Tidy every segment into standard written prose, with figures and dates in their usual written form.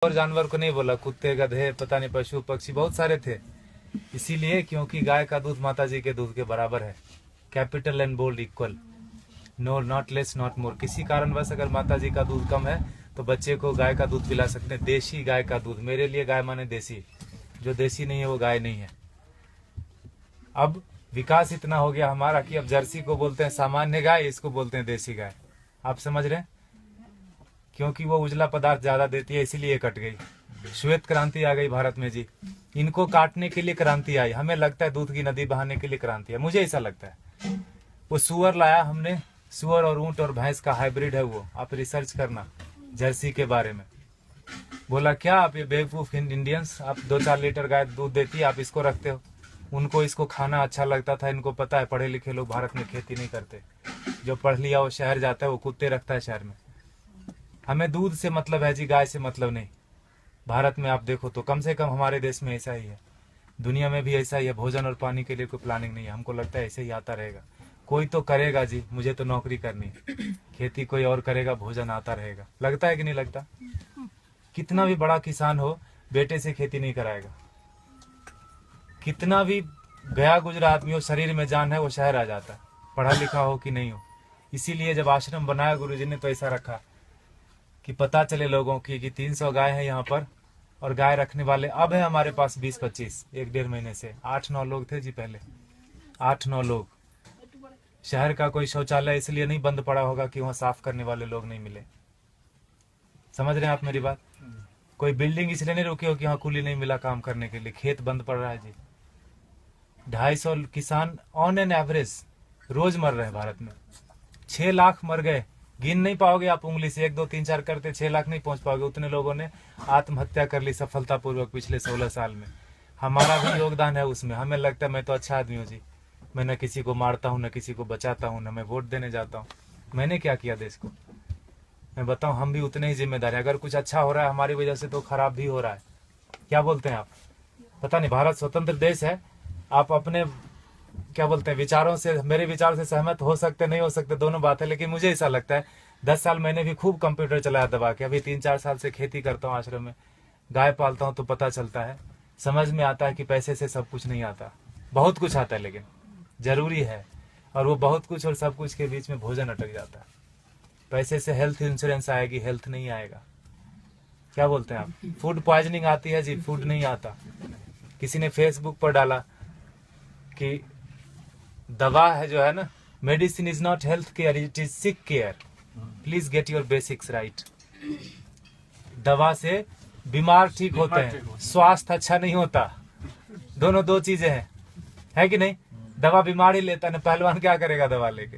और जानवर को नहीं बोला, कुत्ते गधे पता नहीं पशु पक्षी बहुत सारे थे। इसीलिए क्योंकि गाय का दूध माता जी के दूध के बराबर है, capital and bold equal, no not less not more. किसी कारणवश अगर माता जी का दूध कम है तो बच्चे को गाय का दूध पिला सकते हैं, देसी गाय का दूध। मेरे लिए गाय माने देसी, जो देसी नहीं है वो गाय नहीं है। अब विकास इतना हो गया हमारा कि अब जर्सी को बोलते हैं सामान्य गाय, इसको बोलते हैं देसी गाय। आप समझ रहे हैं? क्योंकि वो उजला पदार्थ ज्यादा देती है इसीलिए कट गई। श्वेत क्रांति आ गई भारत में जी, इनको काटने के लिए क्रांति आई। हमें लगता है दूध की नदी बहाने के लिए क्रांति है, मुझे ऐसा लगता है। वो सुअर लाया हमने, सुअर और ऊंट और भैंस का हाइब्रिड है वो, आप रिसर्च करना जर्सी के बारे में। बोला क्या आप ये बेवकूफ इंडियंस, आप 2-4 लीटर गाय दूध देती है, आप इसको रखते हो। उनको इसको खाना अच्छा लगता था, इनको पता है पढ़े लिखे लोग भारत में खेती नहीं करते। जो पढ़ लिया वो शहर जाता है, वो कुत्ते रखता है शहर में। हमें दूध से मतलब है जी, गाय से मतलब नहीं। भारत में आप देखो तो कम से कम हमारे देश में ऐसा ही है, दुनिया में भी ऐसा ही है। भोजन और पानी के लिए कोई प्लानिंग नहीं है। हमको लगता है ऐसे ही आता रहेगा। कोई तो करेगा जी, मुझे तो नौकरी करनी है, खेती कोई और करेगा, भोजन आता रहेगा। लगता है कि नहीं लगता? कितना भी बड़ा किसान हो, बेटे से खेती नहीं कराएगा। कितना भी गया गुजरा आदमी हो, शरीर में जान है, वो शहर आ जाता है, पढ़ा लिखा हो कि नहीं हो। इसीलिए जब आश्रम बनाया गुरुजी ने तो ऐसा रखा कि पता चले लोगों की कि 300 गाय है यहाँ पर, और गाय रखने वाले अब है हमारे पास 20-25, 1-1.5 महीने से 8-9 लोग थे जी पहले, 8-9 लोग। शहर का कोई शौचालय इसलिए नहीं बंद पड़ा होगा कि वहाँ साफ करने वाले लोग नहीं मिले। समझ रहे हैं आप मेरी बात? कोई बिल्डिंग इसलिए नहीं रुकी हो कि यहाँ कूली नहीं मिला काम करने के लिए, खेत बंद पड़ रहा है जी। 250 किसान ऑन एन एवरेज रोज मर रहे हैं भारत में। 6 लाख मर गए, गिन नहीं पाओगे आप उंगली से, 1 2 3 4 करते 6 लाख नहीं पहुंच पाओगे। उतने लोगों ने आत्महत्या कर ली सफलतापूर्वक पिछले 16 साल में। हमारा भी योगदान है उसमें। हमें लगता है मैं तो अच्छा आदमी हूँ जी, मैं न किसी को मारता हूँ, न किसी को बचाता हूँ, न मैं वोट देने जाता हूँ। मैंने क्या किया देश को? मैं बताऊँ, हम भी उतने ही जिम्मेदार हैं। अगर कुछ अच्छा हो रहा है हमारी वजह से तो खराब भी हो रहा है। क्या बोलते हैं आप? पता नहीं, भारत स्वतंत्र देश है, आप अपने क्या बोलते हैं विचारों से, मेरे विचार से सहमत हो सकते नहीं हो सकते, दोनों बात है। लेकिन मुझे ऐसा लगता है 10 साल मैंने भी खूब कंप्यूटर चलाया दबा के। अभी 3-4 साल से खेती करता हूँ आश्रम में, गाय पालता हूँ, तो पता चलता है, समझ में आता है कि पैसे से सब कुछ नहीं आता। बहुत कुछ आता है लेकिन जरूरी है, और वो बहुत कुछ और सब कुछ के बीच में भोजन अटक जाता है। पैसे से हेल्थ इंश्योरेंस आएगी, हेल्थ नहीं आएगा। क्या बोलते हैं आप? फूड पॉइजनिंग आती है जी, फूड नहीं आता। किसी ने फेसबुक पर डाला कि दवा है जो है ना, medicine is not health care, it is sick care, please get your basics right. दवा से बीमार ठीक होते हैं, स्वास्थ्य अच्छा नहीं होता। दोनों दो चीजें हैं, है कि नहीं? दवा बीमार ही लेता है, पहलवान क्या करेगा दवा लेके?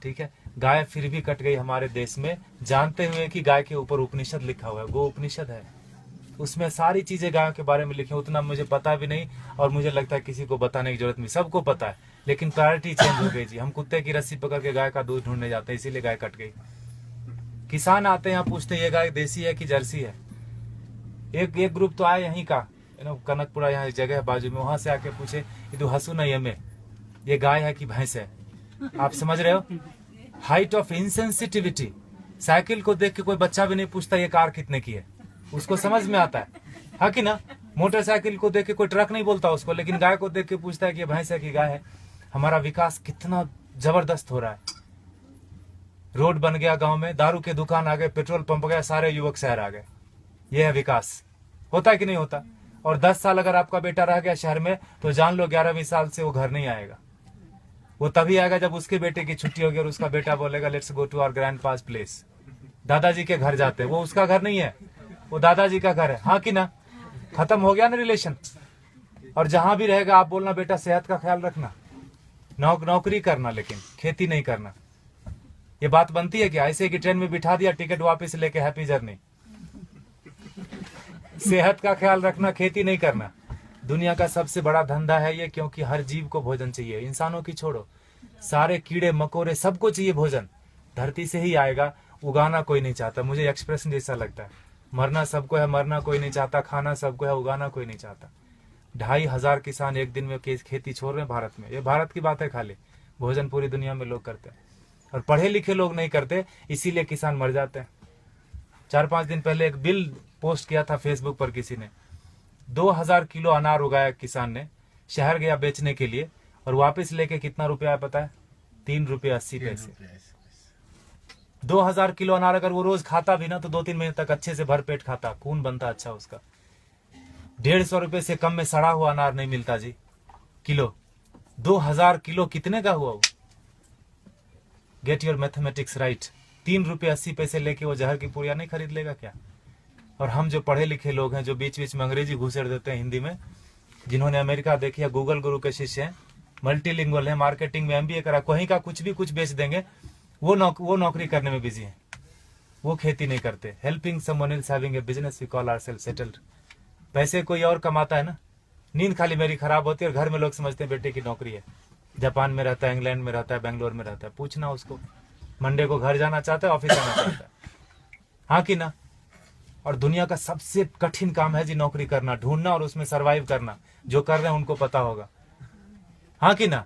ठीक है, गाय फिर भी कट गई हमारे देश में, जानते हुए कि गाय के ऊपर उपनिषद लिखा हुआ है, गो उपनिषद है, उसमें सारी चीजें गायों के बारे में लिखी। उतना मुझे पता भी नहीं, और मुझे लगता है किसी को बताने की जरूरत नहीं, सबको पता है। लेकिन प्रायोरिटी चेंज हो गई जी। हम कुत्ते की रस्सी पकड़ के गाय का दूध ढूंढने जाते हैं, इसीलिए गाय कट गई। किसान आते हैं यहाँ, पूछते हैं ये गाय देसी है कि जर्सी है। एक ग्रुप तो आया यहीं का, कनकपुरा यहाँ एक जगह है बाजू में, वहां से आके पूछे ये तो हसू नहीं हमें, ये गाय है कि भैंस है? आप समझ रहे हो? Height of insensitivity. साइकिल को देख के कोई बच्चा भी नहीं पूछता ये कार कितने की है, उसको समझ में आता है कि ना? मोटरसाइकिल को देख के कोई ट्रक नहीं बोलता उसको, लेकिन गाय को देख के पूछता है कि भैंस है कि गाय है। हमारा विकास कितना जबरदस्त हो रहा है। रोड बन गया गांव में, दारू के दुकान आ गए, पेट्रोल पंप गया, सारे युवक शहर आ गए। यह है विकास। होता है कि नहीं होता? और 10 साल अगर आपका बेटा रह गया शहर में तो जान लो 11वीं साल से वो घर नहीं आएगा। वो तभी आएगा जब उसके बेटे की छुट्टी होगी और उसका बेटा बोलेगा let's go to our grandpa's place. दादाजी के घर जाते हैं, वो उसका घर नहीं है, वो दादाजी का घर है। हाँ कि ना? खत्म हो गया ना रिलेशन। और जहां भी रहेगा आप बोलना बेटा सेहत का ख्याल रखना, नौकरी करना, लेकिन खेती नहीं करना। ये बात बनती है क्या? ऐसे कि ट्रेन में बिठा दिया, टिकट वापस लेके हैप्पी जर्नी। सेहत का ख्याल रखना, खेती नहीं करना। दुनिया का सबसे बड़ा धंधा है ये, क्योंकि हर जीव को भोजन चाहिए। इंसानों की छोड़ो, सारे कीड़े मकोड़े सबको चाहिए भोजन। धरती से ही आएगा, उगाना कोई नहीं चाहता। मुझे एक्सप्रेशन जैसा लगता है, मरना सबको है, मरना कोई नहीं चाहता, खाना सबको है, उगाना कोई नहीं चाहता। 2,500 किसान एक दिन में खेती छोड़ रहे हैं भारत में। ये भारत की बात है खाली, भोजन पूरी दुनिया में लोग करते हैं, और पढ़े लिखे लोग नहीं करते, इसीलिए किसान मर जाते हैं। 4-5 दिन पहले एक बिल पोस्ट किया था फेसबुक पर किसी ने, 2000 किलो अनार उगाया किसान ने, शहर गया बेचने के लिए और वापस लेके कितना रुपया आया पता है? 3 रुपये 80 पैसे। 2000 किलो अनार अगर वो रोज खाता भी ना तो 2-3 महीने तक अच्छे से भरपेट खाता, खून बनता अच्छा उसका। 150 रुपये से कम में सड़ा हुआ अनार नहीं मिलता जी किलो। 2000 किलो कितने का हुआ वो? Get your mathematics right. 3 रुपये 80 पैसे लेके वो जहर की पुड़िया नहीं खरीद लेगा क्या? और हम जो पढ़े लिखे लोग हैं, जो बीच बीच में अंग्रेजी घुसेड़ देते हैं हिंदी में, जिन्होंने अमेरिका देखी है, गूगल गुरु के शिष्य हैं, मल्टीलिंगुअल है, मार्केटिंग में MBA करा, कहीं का कुछ भी कुछ बेच देंगे, वो नौकरी करने में बिजी है, वो खेती नहीं करते। Helping someone else having a business we call ourselves settled. पैसे कोई और कमाता है ना, नींद खाली मेरी खराब होती है और घर में लोग समझते हैं बेटे की नौकरी है, जापान में रहता है, इंग्लैंड में रहता है, बेंगलोर में रहता है। पूछना उसको, मंडे को घर जाना चाहता है, ऑफिस जाना चाहता है, हाँ कि ना? और दुनिया का सबसे कठिन काम है जी नौकरी करना, ढूंढना और उसमें सरवाइव करना। जो कर रहे हैं उनको पता होगा, हाँ कि ना?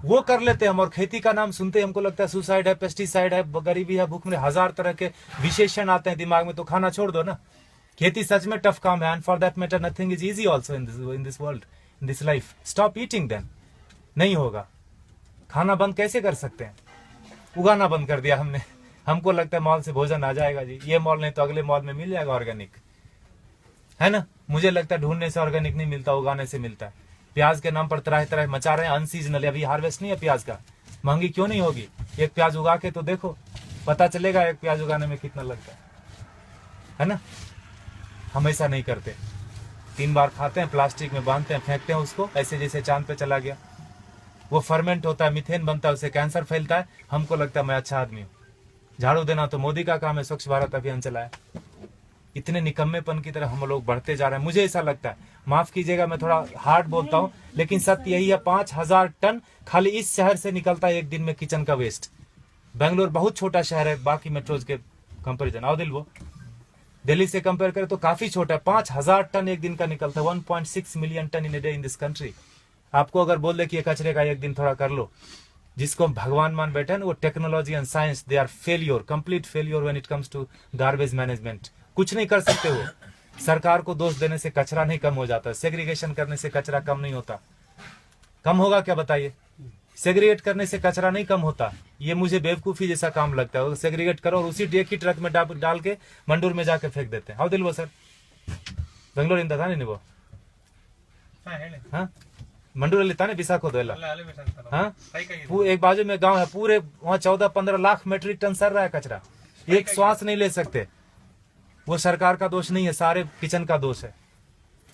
वो कर लेते हैं हम, और खेती का नाम सुनते ही हमको लगता है सुसाइड है, पेस्टिसाइड है, गरीबी है, भूख में, 1000 तरह के विशेषण आते हैं दिमाग में, तो खाना छोड़ दो ना। खेती सच में टफ काम है, and for that matter nothing is easy also in this world, in this life. Stop eating then. नहीं होगा। खाना बंद कैसे कर सकते हैं? उगाना बंद कर दिया हमने। हमको लगता है मॉल से भोजन आ जाएगा जी, ये मॉल नहीं तो अगले मॉल में मिल जाएगा ऑर्गेनिक, है ना? मुझे लगता है ढूंढने से ऑर्गेनिक नहीं मिलता, उगाने से मिलता है। प्याज के नाम पर तरह तरह मचा रहे हैं, अनसीजनल, अभी हार्वेस्ट नहीं है प्याज का, महंगी क्यों नहीं होगी? एक प्याज उगा के तो देखो, पता चलेगा एक प्याज उगाने में कितना लगता है ना? हम ऐसा नहीं करते, 3 बार खाते हैं, प्लास्टिक में बांधते हैं, फेंकते हैं उसको, ऐसे जैसे चांद पे चला गया। वो फर्मेंट होता है, मीथेन बनता है, उससे कैंसर फैलता है। हमको लगता है मैं अच्छा आदमी हूँ। झाड़ू देना तो मोदी का काम है, स्वच्छ भारत अभियान चलाया। इतने निकम्मेपन की तरह हम लोग बढ़ते जा रहे हैं। मुझे ऐसा लगता है, माफ कीजिएगा मैं थोड़ा हार्ड बोलता हूँ, लेकिन सत्य यही है, 5000 टन खाली इस शहर से निकलता है एक दिन में किचन का वेस्ट। बेंगलोर बहुत छोटा शहर है बाकी मेट्रोज के कंपेरिजन, आओ दिल वो दिल्ली से कंपेयर करें तो काफी छोटा है। 5000 टन एक दिन का निकलता है, 1.6 million ton in a day in this country. आपको अगर बोल दे कि ये कचरे का एक दिन थोड़ा कर लो, जिसको भगवान मान बैठे हैं, वो technology and science, they are failure, complete failure when it comes to garbage management. कुछ नहीं कर सकते वो। सरकार को दोष देने से कचरा नहीं कम हो जाता, सेग्रीगेशन करने से कचरा कम नहीं होता। कम होगा क्या बताइए? सेग्रीगेट करने से कचरा नहीं कम होता। ये मुझे बेवकूफी जैसा काम लगता है। सेग्रीगेट करो और उसी एक ही ट्रक में डाल के मंडूर में जाके फेंक देते हैं। हाउ दिल वो सर बेंगलोर इंदा था नहीं वो, हाँ मंडूर लेता नहीं विशाखो दो, हाँ एक बाजू में गांव है, पूरे वहाँ 14-15 लाख मेट्रिक टन सर रहा है कचरा, एक श्वास नहीं ले सकते। वो सरकार का दोष नहीं है, सारे किचन का दोष है।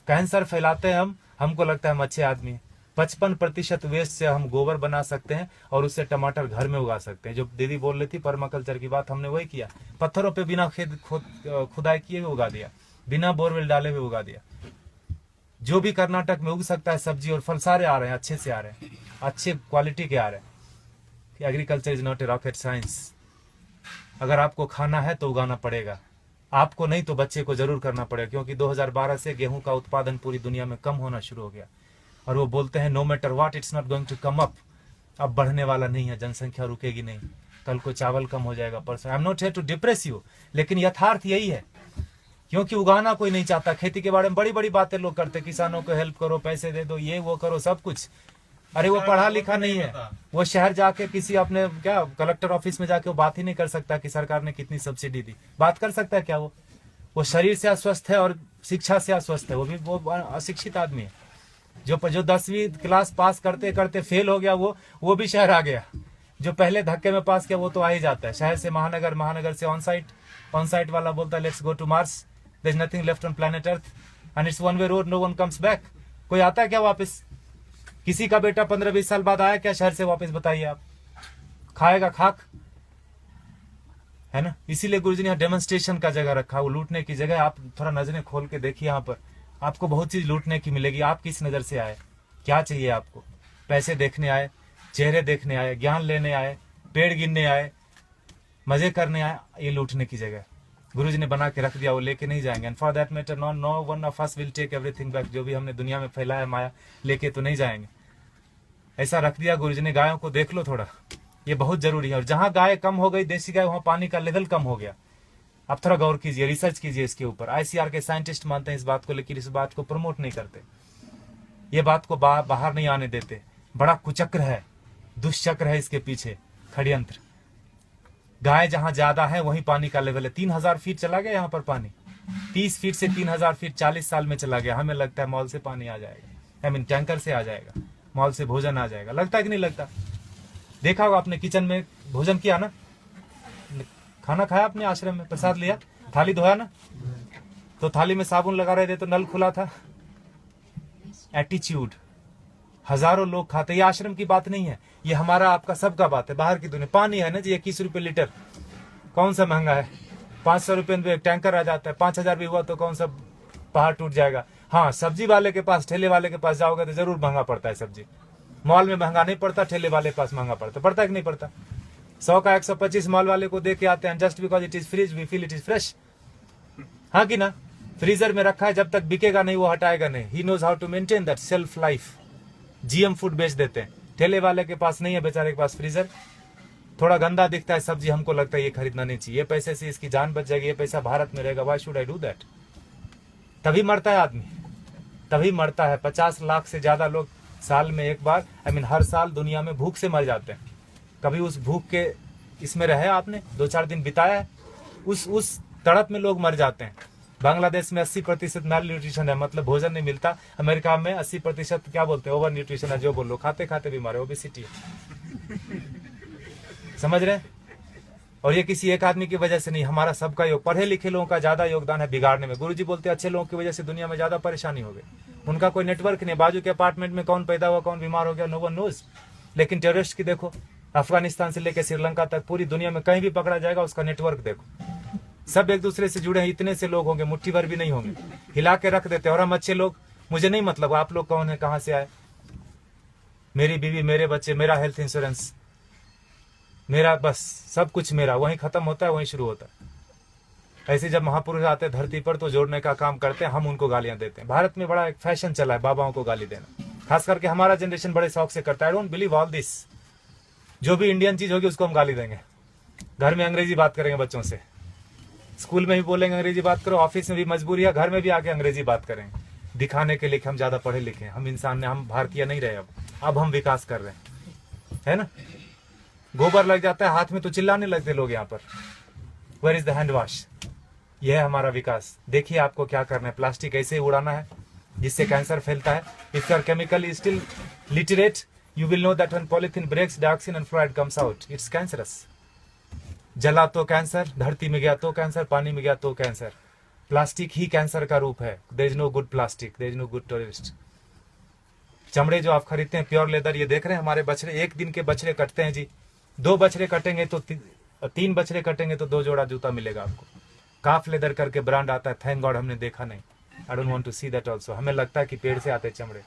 कैंसर फैलाते हैं हमको लगता है हम अच्छे आदमी हैं। 55% वेस्ट से हम गोबर बना सकते हैं और उससे टमाटर घर में उगा सकते हैं। जो दीदी बोल रही थी पर्माकल्चर की बात, हमने वही किया। पत्थरों पे बिना खुदाई किए हुए उगा दिया, बिना बोरवेल डाले हुए उगा दिया। जो भी कर्नाटक में उग सकता है सब्जी और फल सारे आ रहे हैं, अच्छे से आ रहे हैं, अच्छे क्वालिटी के आ रहे हैं। Agriculture is not a rocket science. अगर आपको खाना है तो उगाना पड़ेगा, आपको नहीं तो बच्चे को जरूर करना पड़ेगा। क्योंकि 2012 से गेहूं का उत्पादन पूरी दुनिया में कम होना शुरू हो गया और वो बोलते हैं no matter what it's not going to come up. अब बढ़ने वाला नहीं है, जनसंख्या रुकेगी नहीं। कल को चावल कम हो जाएगा, परसों। I am not here to depress you, लेकिन यथार्थ यही है। क्योंकि उगाना कोई नहीं चाहता। खेती के बारे में बड़ी बड़ी बातें लोग करते, किसानों को हेल्प करो, पैसे दे दो, ये वो करो, सब कुछ। अरे वो पढ़ा लिखा नहीं है, वो शहर जाके किसी अपने क्या कलेक्टर ऑफिस में जाके वो बात ही नहीं कर सकता कि सरकार ने कितनी सब्सिडी दी। बात कर सकता है क्या? वो शरीर से अस्वस्थ है और शिक्षा से अस्वस्थ है। वो अशिक्षित आदमी है। जो 10वीं क्लास पास करते करते फेल हो गया, वो भी शहर आ गया। जो पहले धक्के में पास किया वो तो आ ही जाता है। शहर से महानगर, महानगर से ऑन साइट वाला बोलता है let's go to Mars, there is nothing left on planet Earth and it's one way road, no one comes back. कोई आता है क्या वापस? किसी का बेटा 15-20 साल बाद आया क्या शहर से वापस? बताइए आप। खाएगा खाक, है ना? इसीलिए गुरुजी ने यहाँ डेमोन्स्ट्रेशन का जगह रखा, वो लूटने की जगह। आप थोड़ा नजरें खोल के देखिए, यहाँ पर आपको बहुत चीज लूटने की मिलेगी। आप किस नजर से आए, क्या चाहिए आपको? पैसे देखने आए, चेहरे देखने आए, ज्ञान लेने आए, पेड़ गिनने आए, मजे करने आए? ये लूटने की जगह गुरुजी ने बना के रख दिया, वो लेके नहीं जाएंगे। And for that matter no one of us will take everything back. जो भी हमने दुनिया में फैलाया माया, लेके तो नहीं जाएंगे। ऐसा रख दिया गुरुजी ने। गायों को देख लो थोड़ा, ये बहुत जरूरी है। और जहां गाय कम हो गई, देसी गाय, वहां पानी का लेवल कम हो गया। आप थोड़ा गौर कीजिए, रिसर्च कीजिए इसके ऊपर। आईसीआर के साइंटिस्ट मानते हैं इस बात को, लेकिन इस बात को प्रमोट नहीं करते, ये बात को बाहर नहीं आने देते। बड़ा कुचक्र है, दुष्चक्र है इसके पीछे, षड्यंत्र। गाय जहां ज्यादा है वहीं पानी का लेवल है। 3000 फीट चला गया यहाँ पर पानी, 30 फीट से 3000 फीट 40 साल में चला गया। हमें लगता है मॉल से पानी आ जाएगा, टैंकर से आ जाएगा, मॉल से भोजन आ जाएगा। लगता है कि नहीं लगता? देखा होगा आपने, किचन में भोजन किया ना, खाना खाया अपने आश्रम में, प्रसाद लिया, थाली धोया ना, तो थाली में साबुन लगा रहे थे तो नल खुला था। एटीट्यूड, हजारों लोग खाते। ये आश्रम की बात नहीं है, ये हमारा आपका सबका बात है। बाहर की दुनिया पानी है ना जी, 21 रुपए लीटर, कौन सा महंगा है? 500 रुपए में एक टैंकर आ जाता है। 5000 भी हुआ तो कौन सा पहाड़ टूट जाएगा? हाँ, सब्जी वाले के पास, ठेले वाले के पास जाओगे तो जरूर महंगा पड़ता है सब्जी। मॉल में महंगा नहीं पड़ता, ठेले वाले के पास महंगा पड़ता है कि नहीं पड़ता? 100 का 125 मॉल वाले को दे के आते हैं, just because it is fridge we feel it is fresh. हाँ कि ना? फ्रीजर में रखा है, जब तक बिकेगा नहीं वो हटाएगा नहीं। He knows how to maintain that self life. GM food बेच देते हैं, ठेले वाले के पास नहीं है बेचारे के पास फ्रीजर। थोड़ा गंदा दिखता है सब्जी, हमको लगता है ये खरीदना नहीं चाहिए, ये पैसे से इसकी जान बच जाएगी, ये पैसा भारत में रहेगा, why should I do that? तभी मरता है आदमी, तभी मरता है। 50 लाख से ज्यादा लोग साल में एक बार, हर साल दुनिया में भूख से मर जाते हैं। कभी उस भूख के इसमें रहे आपने, 2-4 दिन बिताया है, उस तड़प में लोग मर जाते हैं। बांग्लादेश में 80% मेल न्यूट्रिशन है, मतलब भोजन नहीं मिलता। अमेरिका में 80% क्या बोलते हैं, ओवर न्यूट्रिशन है, जो बोलो, खाते खाते बीमार है, ओबेसिटी है। समझ रहे? और ये किसी एक आदमी की वजह से नहीं, हमारा सबका योग। पढ़े लिखे लोगों का ज्यादा योगदान है बिगाड़ने में। गुरुजी बोलते हैं अच्छे लोगों की वजह से दुनिया में ज्यादा परेशानी हो गई। उनका कोई नेटवर्क नहीं, बाजू के अपार्टमेंट में कौन पैदा हुआ, कौन बीमार हो गया, नो वन नोज। लेकिन टेररिस्ट की देखो, अफगानिस्तान से लेकर श्रीलंका तक पूरी दुनिया में कहीं भी पकड़ा जाएगा, उसका नेटवर्क देखो, सब एक दूसरे से जुड़े हैं। इतने से लोग होंगे, मुट्ठी भर भी नहीं होंगे, हिला के रख देते। और हम अच्छे लोग, मुझे नहीं मतलब आप लोग कौन है, कहां से आए, मेरी बीवी, मेरे बच्चे, मेरा हेल्थ इंश्योरेंस, मेरा बस सब कुछ मेरा, वहीं खत्म होता है, वहीं शुरू होता है। ऐसे जब महापुरुष आते हैं धरती पर तो जोड़ने का काम करते हैं, हम उनको गालियां देते हैं। भारत में बड़ा एक फैशन चला है बाबाओं को गाली देना, खास करके हमारा जनरेशन बड़े शौक से करता है। I don't believe all this. जो भी इंडियन चीज होगी उसको हम गाली देंगे। घर में अंग्रेजी बात करेंगे बच्चों से, स्कूल में भी बोलेंगे अंग्रेजी बात करो, ऑफिस में भी मजबूरी है, घर में भी आके अंग्रेजी बात करेंगे, दिखाने के लिए कि हम ज्यादा पढ़े लिखे हैं, हम इंसान ने, हम भारतीय नहीं रहे। अब हम विकास कर रहे हैं, है ना? गोबर लग जाता है हाथ में तो चिल्लाने लगते लोग यहाँ पर, where is the hand wash? यह है हमारा विकास। देखिए आपको क्या करना है, प्लास्टिक ऐसे ही उड़ाना है जिससे कैंसर फैलता है। If you are chemically still literate, you will know that when polythene breaks, dioxin and fluoride comes out, it's cancerous. जला तो कैंसर, धरती में गया तो कैंसर, पानी में गया तो कैंसर। प्लास्टिक ही कैंसर का रूप है। There is no good plastic, there is no good terrorist. चमड़े जो आप खरीदते हैं प्योर लेदर, ये देख रहे हैं हमारे बछड़े, एक दिन के बछड़े कटते हैं जी। 2 बछड़े कटेंगे तो 3 बछड़े कटेंगे तो 2 जोड़ा जूता मिलेगा आपको। काफ लेदर करके ब्रांड आता है, थैंक गॉड हमने देखा नहीं। I don't want to see that also. हमें लगता है कि पेड़ से आते चमड़े।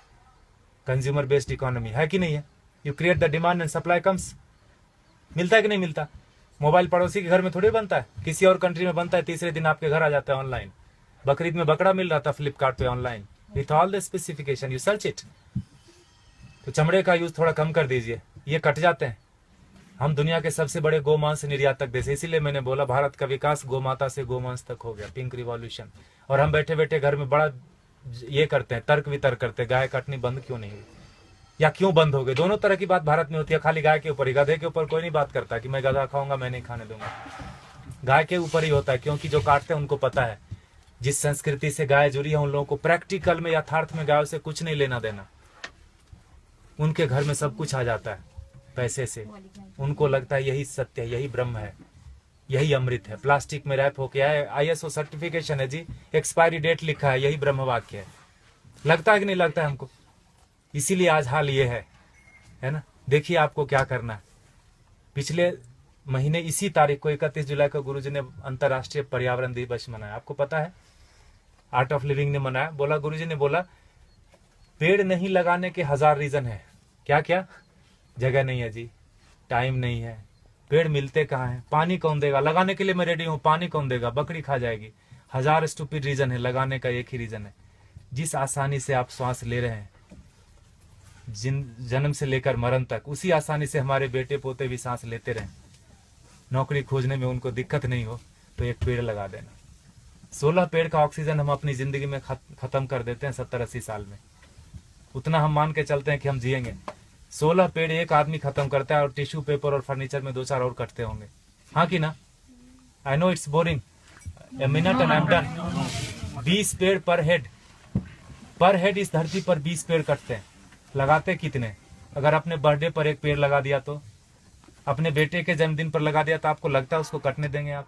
कंज्यूमर बेस्ड इकोनॉमी है कि नहीं है? You create the demand and supply comes. मिलता है कि नहीं मिलता? मोबाइल पड़ोसी के घर में थोड़ी बनता है, किसी और कंट्री में बनता है, तीसरे दिन आपके घर आ जाता है ऑनलाइन। बकरीद में बकरा मिल रहा था फ्लिपकार्ट पे online, with all the specification, you search it. तो चमड़े का यूज थोड़ा कम कर दीजिए, ये कट जाते हैं। हम दुनिया के सबसे बड़े गोमांस निर्यातक देश, इसीलिए मैंने बोला भारत का विकास गोमाता से गोमांस तक हो गया, पिंक रिवॉल्यूशन। और हम बैठे बैठे घर में बड़ा ये करते हैं, तर्क वितर्क करते हैं, गाय काटनी बंद क्यों नहीं हुई या क्यों बंद हो गए। दोनों तरह की बात भारत में होती है, खाली गाय के ऊपर ही। गधे के ऊपर कोई नहीं बात करता कि मैं गधा खाऊंगा, मैं नहीं खाने दूंगा। गाय के ऊपर ही होता है, क्योंकि जो काटते हैं उनको पता है जिस संस्कृति से गाय जुड़ी है उन लोगों को प्रैक्टिकल में, यथार्थ में गायों से कुछ नहीं लेना देना। उनके घर में सब कुछ आ जाता है पैसे से। उनको लगता है यही सत्य है, यही ब्रह्म है, यही अमृत है। प्लास्टिक में रैप होके आए, ISO सर्टिफिकेशन है जी, एक्सपायरी डेट लिखा है, यही ब्रह्म वाक्य है। लगता है कि नहीं लगता है हमको? इसीलिए आज हाल ये है ना। देखिए आपको क्या करना है। पिछले महीने इसी तारीख को 31 जुलाई को गुरुजी ने अंतर्राष्ट्रीय पर्यावरण दिवस मनाया। आपको पता है, आर्ट ऑफ लिविंग ने मनाया। बोला, गुरुजी ने बोला पेड़ नहीं लगाने के 1000 रीजन है। क्या क्या? जगह नहीं है जी, टाइम नहीं है, पेड़ मिलते कहाँ हैं, पानी कौन देगा, लगाने के लिए मैं रेडी हूँ, पानी कौन देगा, बकरी खा जाएगी। 1000 स्टूपिड रीजन है, लगाने का एक ही रीजन है। जिस आसानी से आप श्वास ले रहे हैं, जन्म से लेकर मरण तक, उसी आसानी से हमारे बेटे पोते भी सांस लेते रहें। नौकरी खोजने में उनको दिक्कत नहीं हो, तो एक पेड़ लगा देना। 16 पेड़ का ऑक्सीजन हम अपनी जिंदगी में खत्म कर देते हैं 70-80 साल में। उतना हम मान के चलते हैं कि हम जिएंगे। 16 पेड़ एक आदमी खत्म करता है और टिश्यू पेपर और फर्नीचर में 2-4 और कटते होंगे, हाँ कि ना? I know it's boring, a minute and I am done. 20 पेड़ पर हेड इस धरती पर 20 पेड़ कटते हैं। लगाते कितने? अगर अपने बर्थडे पर एक पेड़ लगा दिया तो, अपने बेटे के जन्मदिन पर लगा दिया तो आपको लगता है उसको कटने देंगे आप?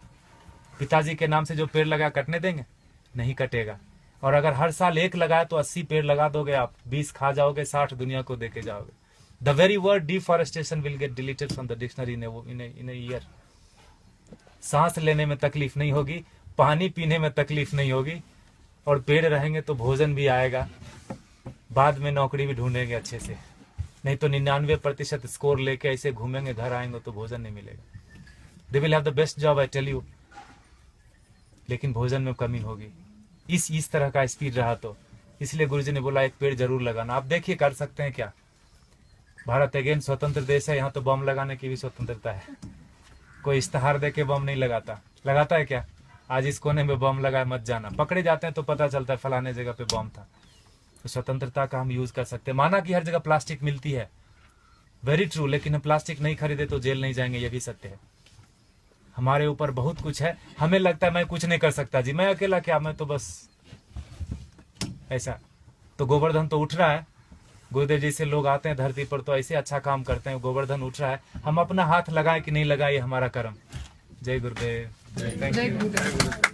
पिताजी के नाम से जो पेड़ लगा कटने देंगे? नहीं कटेगा। और अगर हर साल एक लगाए तो 80 पेड़ लगा दोगे आप, 20 खा जाओगे, 60 दुनिया को देके जाओगे। The very word deforestation will get deleted from the dictionary in a year. सांस लेने में तकलीफ नहीं होगी, पानी पीने में तकलीफ नहीं होगी, और पेड़ रहेंगे तो भोजन भी आएगा। बाद में नौकरी भी ढूंढेंगे अच्छे से, नहीं तो 99% स्कोर लेके ऐसे घूमेंगे, घर आएंगे तो भोजन नहीं मिलेगा। They will have the best job I tell you, लेकिन भोजन में कमी होगी। इस तरह का स्पीड रहा तो इसलिए गुरुजी ने बोला एक पेड़ जरूर लगाना। आप देखिए कर सकते हैं क्या? भारत अगेन स्वतंत्र देश है, यहाँ तो बम लगाने की भी स्वतंत्रता है। कोई इश्तेहार दे के बम नहीं लगाता है क्या? आज इस कोने में बम लगाए मत जाना, पकड़े जाते हैं तो पता चलता है फलाने जगह पे बम था। तो स्वतंत्रता का हम यूज कर सकते हैं। माना कि हर जगह प्लास्टिक मिलती है, वेरी ट्रू, लेकिन हम प्लास्टिक नहीं खरीदे तो जेल नहीं जाएंगे, ये भी सत्य है। हमारे ऊपर बहुत कुछ है। हमें लगता है मैं कुछ नहीं कर सकता जी, मैं अकेला क्या, मैं तो बस ऐसा। तो गोवर्धन तो उठ रहा है, गुरुदेव जी से लोग आते हैं धरती पर तो ऐसे अच्छा काम करते हैं, गोवर्धन उठ रहा है। हम अपना हाथ लगाए कि नहीं लगाए, हमारा कर्म। जय गुरुदेव। जय गुरुदेव।